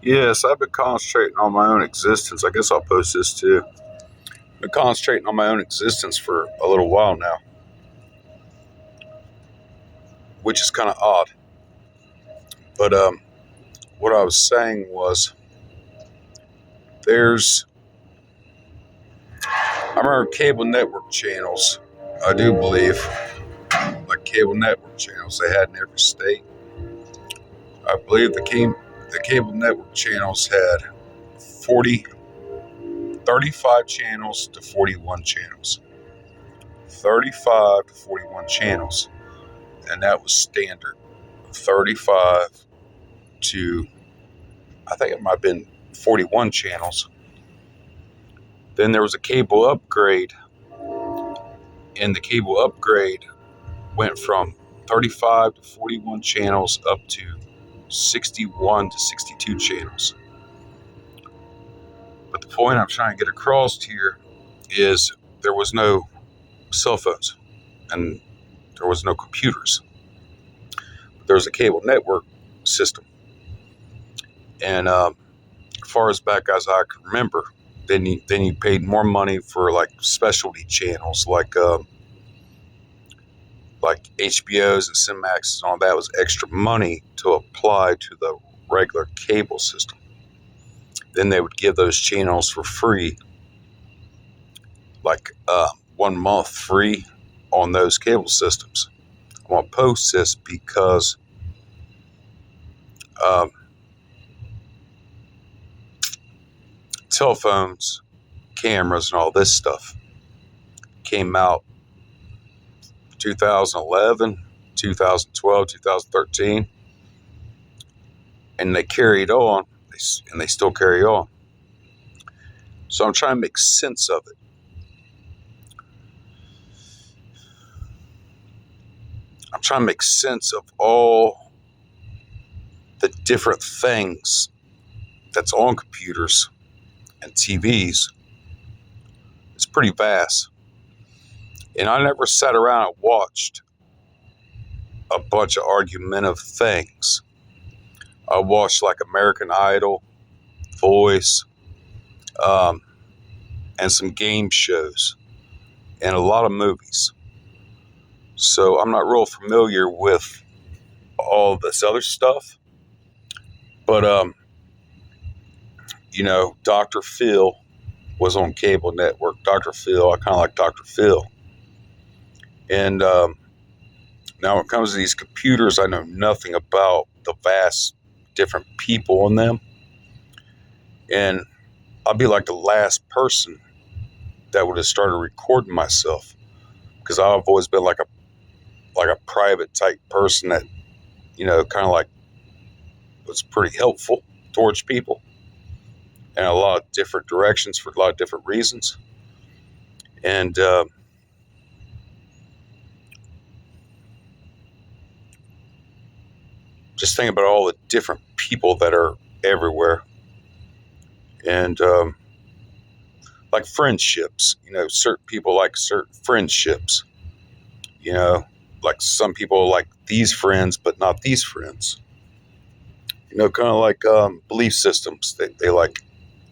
Yes, I've been concentrating on my own existence. I guess I'll post this too. I've been concentrating on my own existence for a little while now, which is kind of odd. But what I was saying was, there's, I remember cable network channels. I do believe, like cable network channels they had in every state. I believe the cable network channels had 40, 35 channels to 41 channels. 35 to 41 channels, and that was standard. 35 to, I think it might have been 41 channels. Then there was a cable upgrade, and the cable upgrade went from 35 to 41 channels up to 61 to 62 channels. But the point I'm trying to get across here is there was no cell phones and there was no computers. There was a cable network system. And as far as back as I can remember, then you paid more money for like specialty channels like HBOs and Cinemax and all that was extra money to apply to the regular cable system. Then they would give those channels for free, like 1 month free on those cable systems. I want to post this because um, telephones, cameras, and all this stuff came out 2011, 2012, 2013, and they carried on, and they still carry on. So I'm trying to make sense of it. I'm trying to make sense of all the different things that's on computers and TVs. It's pretty vast. And I never sat around and watched a bunch of argumentative things. I watched like American Idol, Voice, um, and some game shows, and a lot of movies. So I'm not real familiar with all this other stuff. But, Dr. Phil was on cable network. Dr. Phil, I kind of like Dr. Phil. And now when it comes to these computers, I know nothing about the vast different people on them. And I'll be like the last person that would have started recording myself, because I've always been like a private type person that, kind of like was pretty helpful towards people in a lot of different directions for a lot of different reasons. And just think about all the different people that are everywhere. And like friendships, certain people like certain friendships, like some people like these friends, but not these friends. Kind of like belief systems. They like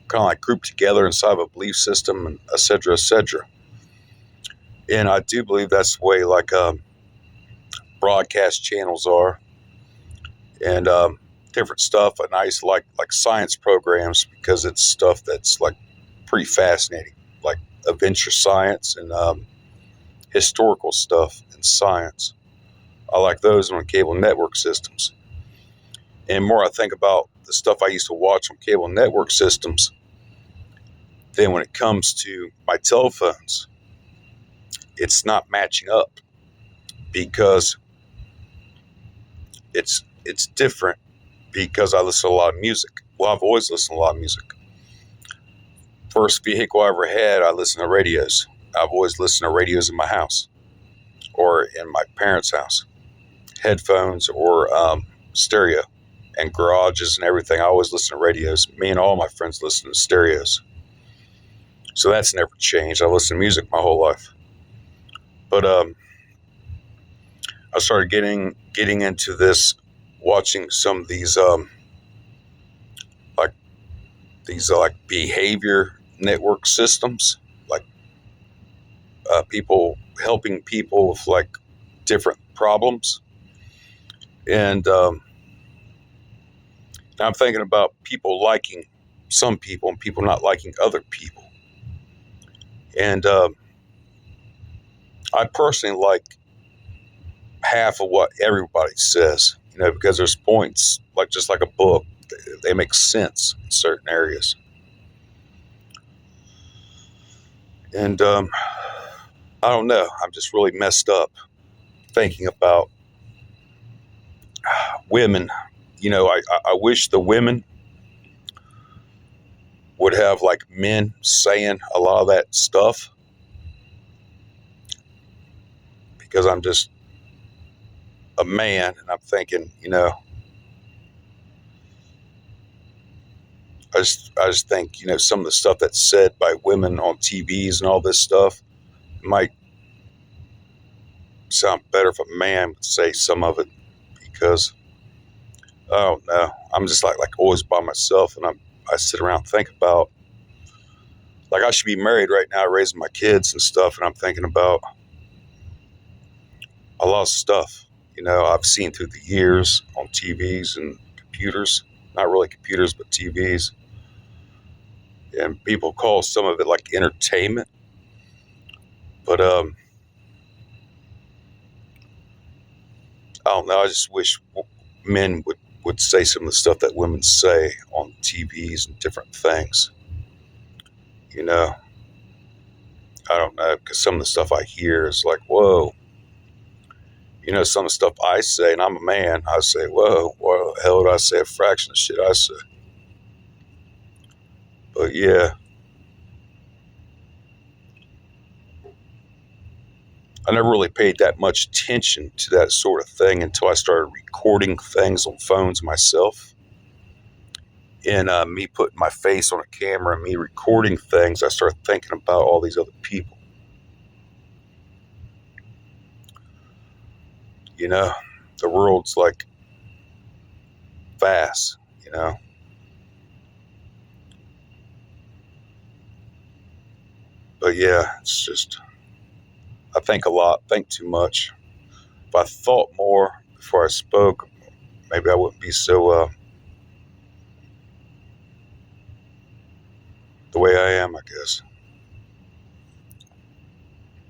kind of like group together inside of a belief system, and et cetera, et cetera. And I do believe that's the way like broadcast channels are, and different stuff. And I used to like science programs because it's stuff that's like pretty fascinating, like adventure science and historical stuff in science. I like those on cable network systems. And more I think about the stuff I used to watch on cable network systems, then when it comes to my telephones, it's not matching up, because it's different, because I listen to a lot of music. Well, I've always listened to a lot of music. First vehicle I ever had, I listened to radios. I've always listened to radios in my house or in my parents' house, headphones or stereo, and garages and everything. I always listen to radios. Me and all my friends listen to stereos. So that's never changed. I listen to music my whole life. But I started getting into this, watching some of these these like behavior network systems, like people helping people with like different problems. And I'm thinking about people liking some people and people not liking other people. And I personally like half of what everybody says, because there's points, like just like a book, they make sense in certain areas. And I don't know, I'm just really messed up thinking about women. I wish the women would have like men saying a lot of that stuff, because I'm just a man and I'm thinking, I just think, some of the stuff that's said by women on TVs and all this stuff might sound better if a man would say some of it, because I don't know. I'm just like always by myself, and I sit around and think about, like, I should be married right now, raising my kids and stuff, and I'm thinking about a lot of stuff, I've seen through the years on TVs and computers, not really computers, but TVs, and people call some of it like entertainment, but I don't know. I just wish men would say some of the stuff that women say on TVs and different things. You know, I don't know, because some of the stuff I hear is like, whoa. Some of the stuff I say, and I'm a man, I say, whoa, what the hell did I say? A fraction of shit I say. But yeah, I never really paid that much attention to that sort of thing until I started recording things on phones myself. And me putting my face on a camera and me recording things, I started thinking about all these other people. The world's like vast, But yeah, it's just, I think a lot, think too much. If I thought more before I spoke, maybe I wouldn't be so the way I am, I guess.